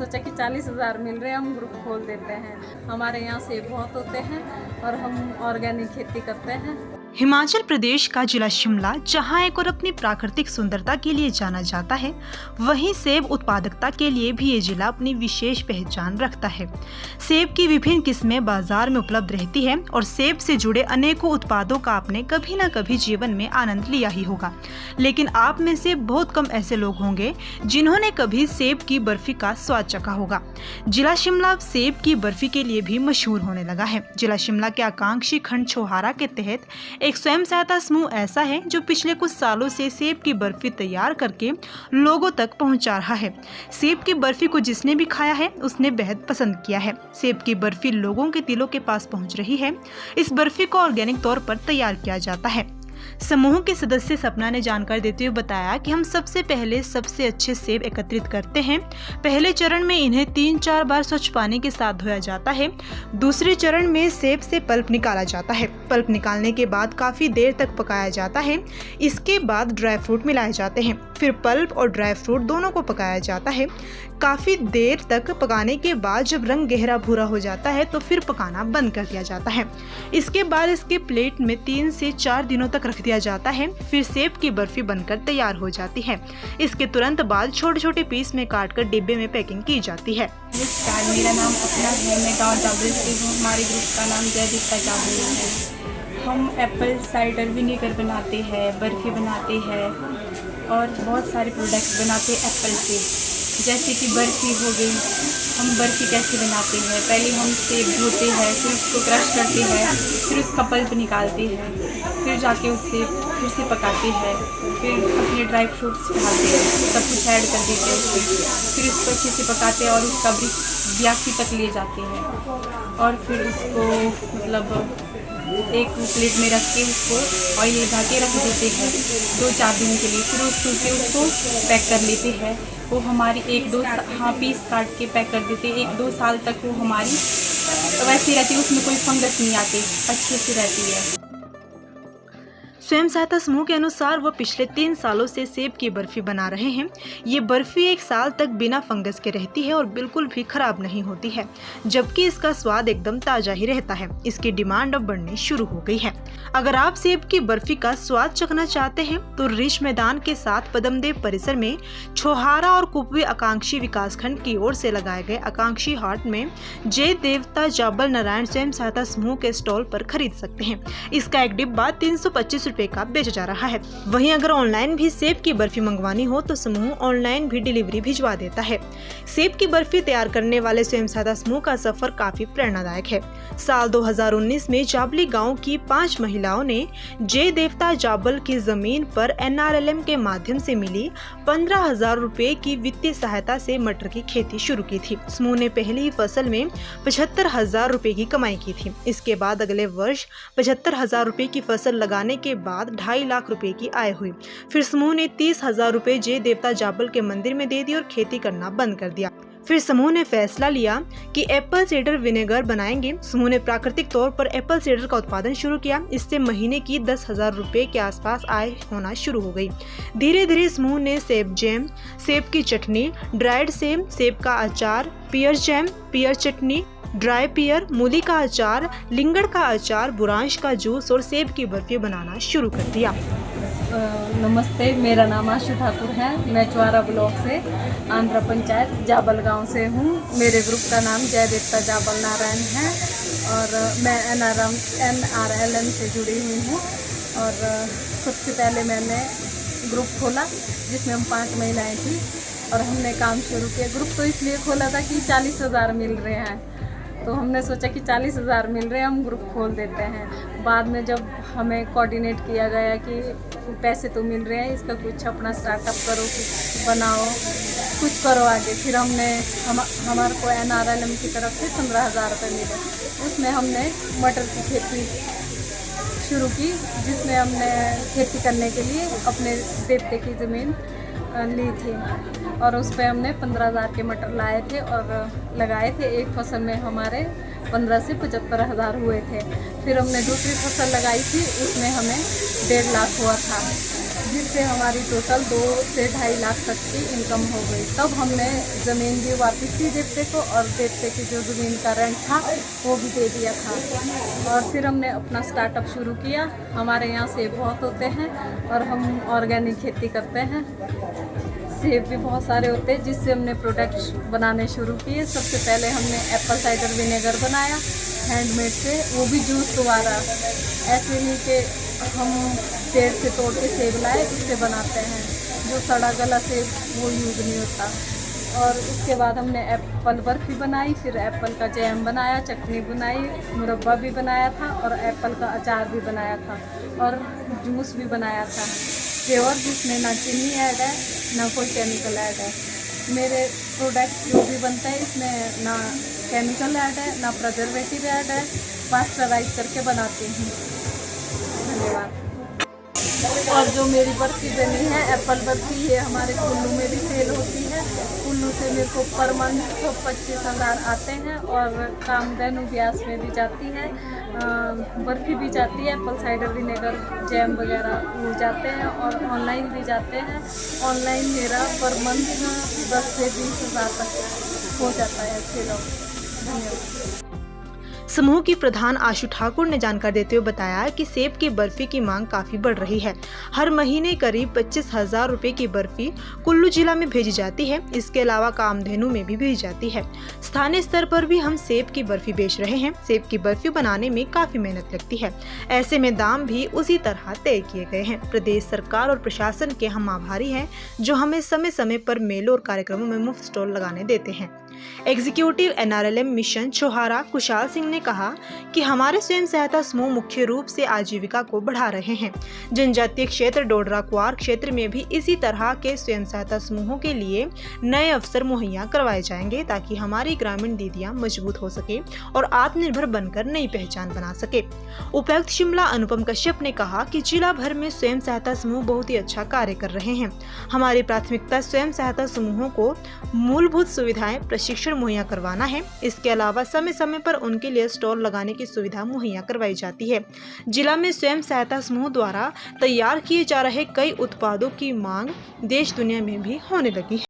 सोचा कि 40,000 मिल रहे हैं, हम ग्रुप खोल देते हैं। हमारे यहाँ सेब बहुत होते हैं और हम ऑर्गेनिक खेती करते हैं। हिमाचल प्रदेश का जिला शिमला जहां एक और अपनी प्राकृतिक सुंदरता के लिए जाना जाता है, वहीं सेब उत्पादकता के लिए भी ये जिला अपनी विशेष पहचान रखता है। सेब की विभिन्न किस्में बाजार में उपलब्ध रहती है और सेब से जुड़े अनेकों उत्पादों का आपने कभी न कभी जीवन में आनंद लिया ही होगा। लेकिन आप में से बहुत कम ऐसे लोग होंगे जिन्होंने कभी सेब की बर्फी का स्वाद चखा होगा। जिला शिमला सेब की बर्फी के लिए भी मशहूर होने लगा है। जिला शिमला के आकांक्षी खंड छोहारा के तहत एक स्वयं सहायता समूह ऐसा है जो पिछले कुछ सालों से सेब की बर्फी तैयार करके लोगों तक पहुंचा रहा है। सेब की बर्फी को जिसने भी खाया है उसने बेहद पसंद किया है। सेब की बर्फी लोगों के दिलों के पास पहुंच रही है। इस बर्फी को ऑर्गेनिक तौर पर तैयार किया जाता है। समूह के सदस्य सपना ने जानकारी देते हुए बताया कि हम सबसे पहले सबसे अच्छे सेब एकत्रित करते हैं। पहले चरण में इन्हें 3-4 बार स्वच्छ पानी के साथ धोया जाता है। दूसरे चरण में सेब से पल्प निकाला जाता है। पल्प निकालने के बाद काफ़ी देर तक पकाया जाता है। इसके बाद ड्राई फ्रूट मिलाए जाते हैं। फिर पल्प और ड्राई फ्रूट दोनों को पकाया जाता है। काफ़ी देर तक पकाने के बाद जब रंग गहरा भूरा हो जाता है तो फिर पकाना बंद कर दिया जाता है। इसके बाद इसके प्लेट में 3 से 4 दिनों तक रख दिया जाता है। फिर सेब की बर्फी बनकर तैयार हो जाती है। इसके तुरंत बाद छोटे छोटे पीस में काटकर डिब्बे में पैकिंग की जाती है। नमस्कार, मेरा नाम अपना है। मैं गाँव जाबल से हूँ। हमारे ग्रुप का नाम जयदीप्ता जाबल है। हम एप्पल साइडर विनेगर बनाते हैं, बर्फ़ी बनाते हैं और बहुत सारे प्रोडक्ट्स बनाते हैं एप्पल से। जैसे कि बर्फ़ी हो गई। हम बर्फ़ी कैसे बनाते हैं, पहले हम सेब धोते हैं, फिर उसको क्रश करते हैं, फिर उसका पल्प निकालते हैं, फिर जाके उससे फिर से पकाते हैं, फिर अपने ड्राई फ्रूट्स डालते हैं, सब कुछ ऐड कर देते हैं उसमें, फिर उसको अच्छे से पकाते हैं और उसका भी ब्यासी तक ले जाते हैं और फिर उसको मतलब एक प्लेट में रख के उसको ऑयल लगा के रख देते हैं 2-4 दिन के लिए। फिर उसको पैक कर लेते हैं। वो हमारी 1-2 पीस काट के पैक कर देते हैं। 1-2 साल तक वो हमारी वैसी रहती है, उसमें कोई फंगस नहीं आती, अच्छे से रहती है। स्वयं सहायता समूह के अनुसार वो पिछले 3 सालों से सेब की बर्फी बना रहे हैं। ये बर्फी 1 साल तक बिना फंगस के रहती है और बिल्कुल भी खराब नहीं होती है, जबकि इसका स्वाद एकदम ताज़ा ही रहता है। इसकी डिमांड अब बढ़नी शुरू हो गई है। अगर आप सेब की बर्फी का स्वाद चखना चाहते हैं तो रिच मैदान के साथ पदमदेव परिसर में छोहारा और कुपवी आकांक्षी विकास खंड की ओर से लगाए गए आकांक्षी हाट में जय देवता जाबल नारायण स्वयं सहायता समूह के स्टॉल पर खरीद सकते हैं। इसका एक डिब्बा 325 रुपए का बेचा जा रहा है। वहीं अगर ऑनलाइन भी सेब की बर्फी मंगवानी हो तो समूह ऑनलाइन भी डिलीवरी भिजवा देता है। सेब की बर्फी तैयार करने वाले स्वयं सहायता समूह का सफर काफी प्रेरणादायक है। साल 2019 में जाबली गांव की 5 महिलाओं ने जय देवता जाबल की जमीन पर NRLM के माध्यम से मिली 15,000 रुपए की वित्तीय सहायता से मटर की खेती शुरू की थी। समूह ने पहली ही फसल में 75,000 रुपए की कमाई की थी। इसके बाद अगले वर्ष 75,000 रुपए की फसल लगाने के बाद 2.5 लाख रुपए की आय हुई। फिर समूह ने 30,000 रुपए जय देवता जाबल के मंदिर में दे दिए और खेती करना बंद कर दिया। फिर समूह ने फैसला लिया कि एप्पल साइडर विनेगर बनाएंगे। समूह ने प्राकृतिक तौर पर एप्पल साइडर का उत्पादन शुरू किया। इससे महीने की 10,000 रुपए के आसपास आय होना शुरू हो गई। धीरे धीरे समूह ने सेब जैम, सेब की चटनी, ड्राइड सेब, सेब का अचार, पियर जैम, पियर चटनी, ड्राई पियर, मूली का अचार, लिंगड़ का अचार, बुरांश का जूस और सेब की बर्फी बनाना शुरू कर दिया। नमस्ते, मेरा नाम आशु ठाकुर है। मैं चुआरा ब्लॉक से आंध्र पंचायत जाबल गांव से हूँ। मेरे ग्रुप का नाम जय देवता जाबल नारायण है और मैं NRLM से जुड़ी हुई हूँ। और सबसे पहले मैंने ग्रुप खोला जिसमें हम 5 महिलाएं थी और हमने काम शुरू किया। ग्रुप तो इसलिए खोला था कि 40,000 मिल रहे हैं, तो हमने सोचा कि 40,000 मिल रहे हैं, हम ग्रुप खोल देते हैं। बाद में जब हमें कोऑर्डिनेट किया गया कि पैसे तो मिल रहे हैं, इसका कुछ अपना स्टार्टअप करो, कुछ बनाओ, कुछ करो आगे। फिर हमने हमारे को NRLM की तरफ से 15,000 रुपये मिले। उसमें हमने मटर की खेती शुरू की, जिसमें हमने खेती करने के लिए अपने देवते की ज़मीन ली थी और उस पर हमने 15,000 के मटर लाए थे और लगाए थे। एक फसल में हमारे 15 से 75,000 हुए थे। फिर हमने दूसरी फसल लगाई थी, उसमें हमें 1.5 लाख हुआ था। जिस इससे हमारी टोटल 2 से 2.5 लाख तक की इनकम हो गई। तब हमने ज़मीन भी वापस दी देवते को, और देवते की जो ज़मीन का रेंट था वो भी दे दिया था। और फिर हमने अपना स्टार्टअप शुरू किया। हमारे यहाँ सेब बहुत होते हैं और हम ऑर्गेनिक खेती करते हैं। सेब भी बहुत सारे होते हैं, जिससे हमने प्रोडक्ट्स बनाने शुरू किए। सबसे पहले हमने एप्पल साइडर विनेगर बनाया हैंडमेड से, वो भी जूस द्वारा। ऐसे नहीं कि हम पेड़ से तोड़ के सेब लाए उससे बनाते हैं, जो सड़ा गला सेब वो यूज़ नहीं होता। और उसके बाद हमने एप्पल बर्फ़ी बनाई, फिर एप्पल का जैम बनाया, चटनी बनाई, मुरब्बा भी बनाया था और एप्पल का अचार भी बनाया था और जूस भी बनाया था प्योर, जिसमें ना चीनी ऐड है ना कोई केमिकल ऐड है। मेरे प्रोडक्ट जो भी बनते हैं इसमें ना केमिकल ऐड है ना प्रिजर्वेटिव ऐड है, पास्चराइज करके बनाती हूँ। धन्यवाद। और जो मेरी बर्फ़ी बनी है एप्पल बर्फ़ी, ये हमारे कुल्लू में भी सेल होती है। कुल्लू से मेरे को पर मंथ तो 25,000 आते हैं, और कामधेनु ब्यास में भी जाती है, बर्फ़ी भी जाती है, एप्पल साइडर विनेगर जैम वगैरह वो जाते हैं, और ऑनलाइन भी जाते हैं। ऑनलाइन मेरा पर मंथ 10 से 20,000 तक हो जाता है सेल। धन्यवाद। समूह की प्रधान आशु ठाकुर ने जानकारी देते हुए बताया कि सेब की बर्फी की मांग काफी बढ़ रही है। हर महीने करीब 25,000 रुपए की बर्फी कुल्लू जिला में भेजी जाती है। इसके अलावा कामधेनु में भी भेजी जाती है। स्थानीय स्तर पर भी हम सेब की बर्फी बेच रहे हैं। सेब की बर्फी बनाने में काफी मेहनत लगती है, ऐसे में दाम भी उसी तरह तय किए गए हैं। प्रदेश सरकार और प्रशासन के हम आभारी हैं, जो हमें समय समय पर मेलों और कार्यक्रमों में मुफ्त स्टॉल लगाने देते हैं। एग्जीक्यूटिव NRLM मिशन छोहारा कुशाल सिंह ने कहा कि हमारे स्वयं सहायता समूह मुख्य रूप से आजीविका को बढ़ा रहे हैं। जनजातीय क्षेत्र डोडरा क्वार क्षेत्र में भी इसी तरह के स्वयं सहायता समूहों के लिए नए अवसर मुहैया करवाए जाएंगे, ताकि हमारी ग्रामीण दीदियां मजबूत हो सके और आत्मनिर्भर बनकर नई पहचान बना सके। उपायुक्त शिमला अनुपम कश्यप ने कहा कि जिला भर में स्वयं सहायता समूह बहुत ही अच्छा कार्य कर रहे हैं। हमारी प्राथमिकता स्वयं सहायता समूहों को मूलभूत सुविधाएं प्रशिक्षण मुहैया करवाना है। इसके अलावा समय समय पर उनके लिए स्टॉल लगाने की सुविधा मुहैया करवाई जाती है। जिला में स्वयं सहायता समूह द्वारा तैयार किए जा रहे कई उत्पादों की मांग देश दुनिया में भी होने लगी है।